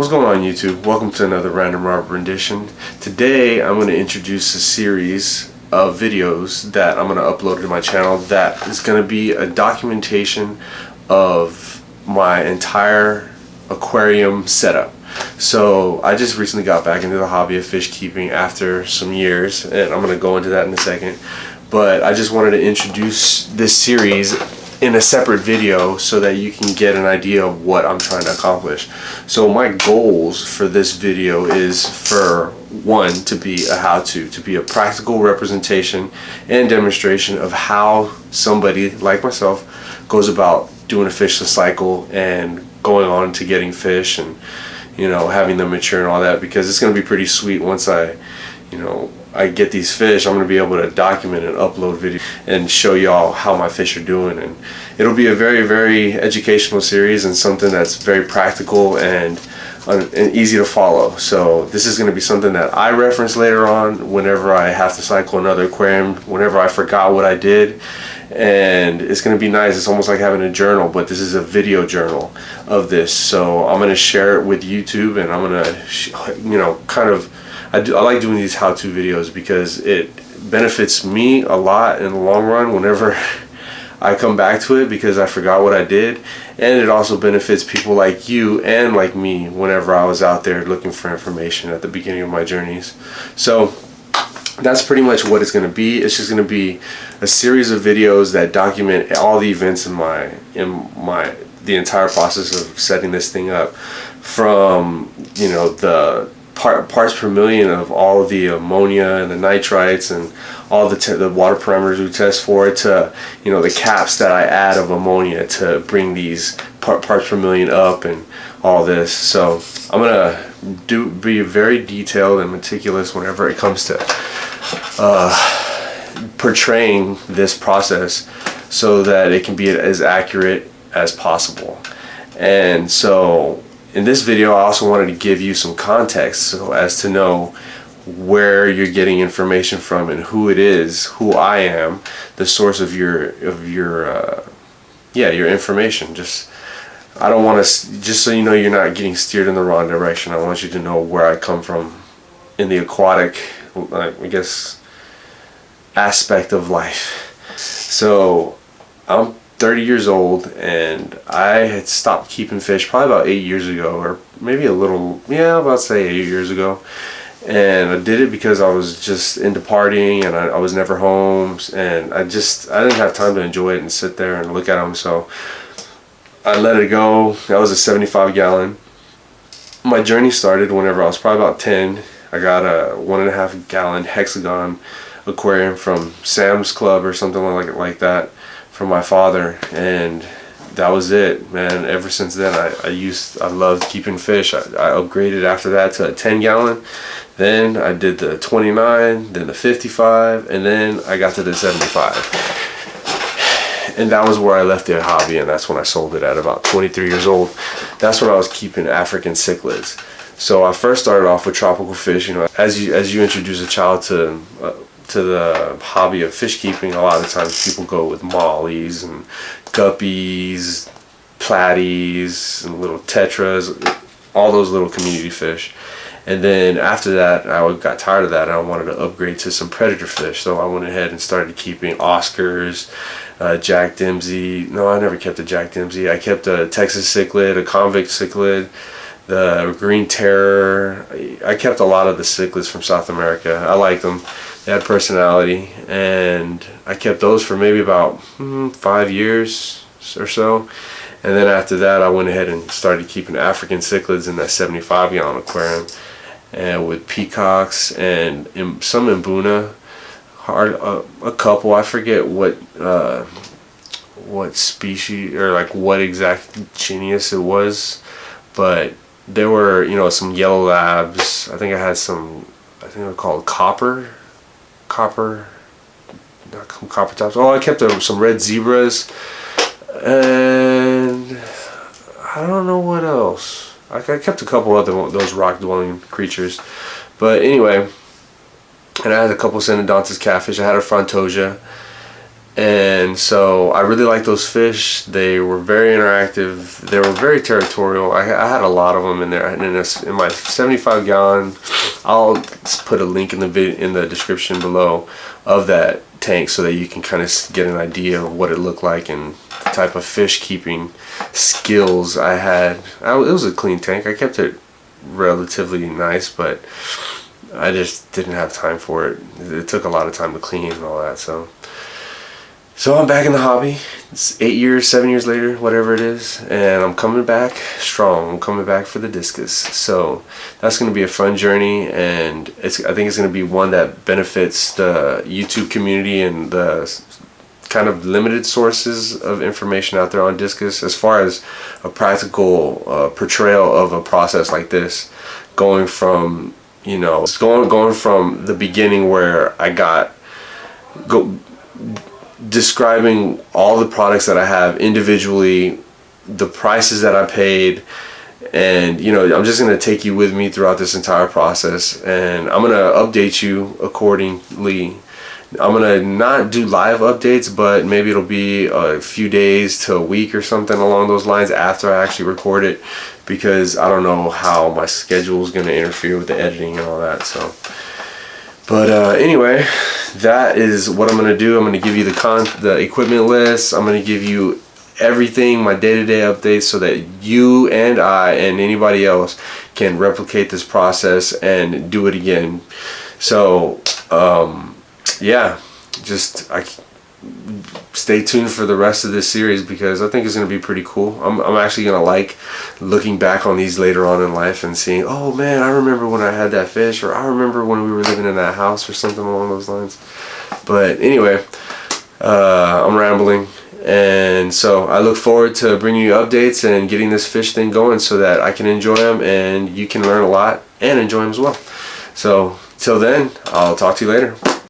What's going on, YouTube? Welcome to another Random Robber rendition. Today I'm going to introduce a series of videos that I'm going to upload to my channel that is going to be a documentation of my entire aquarium setup. So I just recently got back into the hobby of fish keeping after some years, and I'm going to go into that in a second. But I just wanted to introduce this series in a separate video so that you can get an idea of what I'm trying to accomplish. So my goals for this video is for one, to be a how-to, to be a practical representation and demonstration of how somebody like myself goes about doing a fish cycle and going on to getting fish and, you know, having them mature and all that, because it's going to be pretty sweet once I get these fish. I'm going to be able to document and upload video and show y'all how my fish are doing, and it'll be a very, very educational series and something that's very practical and easy to follow. So this is going to be something that I reference later on whenever I have to cycle another aquarium, whenever I forgot what I did, and it's going to be nice. It's almost like having a journal, but this is a video journal of this. So I'm going to share it with YouTube, and I'm going to I like doing these how-to videos because it benefits me a lot in the long run whenever I come back to it, because I forgot what I did, and it also benefits people like you and like me whenever I was out there looking for information at the beginning of my journeys. So that's pretty much what it's going to be. It's just going to be a series of videos that document all the events in the entire process of setting this thing up, from the parts per million of all of the ammonia and the nitrites and all the water parameters we test for it, to the caps that I add of ammonia to bring these parts per million up and all this. So I'm gonna be very detailed and meticulous whenever it comes to portraying this process so that it can be as accurate as possible. And so in this video, I also wanted to give you some context so as to know where you're getting information from and who it is, who I am, the source of your information. I don't want to, just so you know you're not getting steered in the wrong direction. I want you to know where I come from in the aquatic, I guess, aspect of life. So I'm 30 years old, and I had stopped keeping fish probably about 8 years ago, or maybe about say 8 years ago. And I did it because I was just into partying, and I was never home, and I didn't have time to enjoy it and sit there and look at them. So I let it go. That was a 75-gallon. My journey started whenever I was probably about 10. I got a 1.5 gallon hexagon aquarium from Sam's Club or something like that, from my father, and that was it, man. Ever since then I loved keeping fish. I upgraded after that to a 10-gallon, then I did the 29, then the 55, and then I got to the 75, and that was where I left the hobby, and that's when I sold it at about 23 years old. That's when I was keeping African cichlids. So I first started off with tropical fish. As you introduce a child to the hobby of fish keeping, a lot of times people go with mollies and guppies, platies, and little tetras, all those little community fish. And then after that, I got tired of that, and I wanted to upgrade to some predator fish. So I went ahead and started keeping Oscars, Jack Dempsey. No, I never kept a Jack Dempsey. I kept a Texas cichlid, a convict cichlid, the green terror. I kept a lot of the cichlids from South America. I liked them. They had personality, and I kept those for maybe about 5 years or so. And then after that, I went ahead and started keeping African cichlids in that 75-gallon aquarium, and with peacocks and some Mbuna, a couple. I forget what species or like what exact genus it was, but there were some yellow labs. I think I had some. I think they're called copper tops. Oh, I kept some red zebras, and I don't know what else. I kept a couple of those rock dwelling creatures, but anyway. And I had a couple Synodontis catfish. I had a Frontosia, And so I really like those fish. They were very interactive. They were very territorial. I had a lot of them in there. And in my 75 gallon, I'll put a link in the description below of that tank so that you can kind of get an idea of what it looked like and the type of fish keeping skills I had. It was a clean tank. I kept it relatively nice, but I just didn't have time for it. It took a lot of time to clean and all that. So I'm back in the hobby. It's 7 years later, whatever it is, and I'm coming back strong. I'm coming back for the Discus. So that's going to be a fun journey, and I think it's going to be one that benefits the YouTube community and the kind of limited sources of information out there on Discus as far as a practical portrayal of a process like this, going from going from the beginning where I describing all the products that I have individually, the prices that I paid, and I'm just going to take you with me throughout this entire process, and I'm going to update you accordingly. I'm going to not do live updates, but maybe it'll be a few days to a week or something along those lines after I actually record it, because I don't know how my schedule is going to interfere with the editing and all that. So but anyway, that is what I'm going to do. I'm going to give you the equipment list. I'm going to give you everything, my day-to-day updates, so that you and I and anybody else can replicate this process and do it again. So yeah, just stay tuned for the rest of this series, because I think it's going to be pretty cool. I'm actually going to like looking back on these later on in life and seeing, oh man, I remember when I had that fish, or I remember when we were living in that house, or something along those lines. But anyway, I'm rambling, and so I look forward to bringing you updates and getting this fish thing going so that I can enjoy them and you can learn a lot and enjoy them as well. So till then, I'll talk to you later.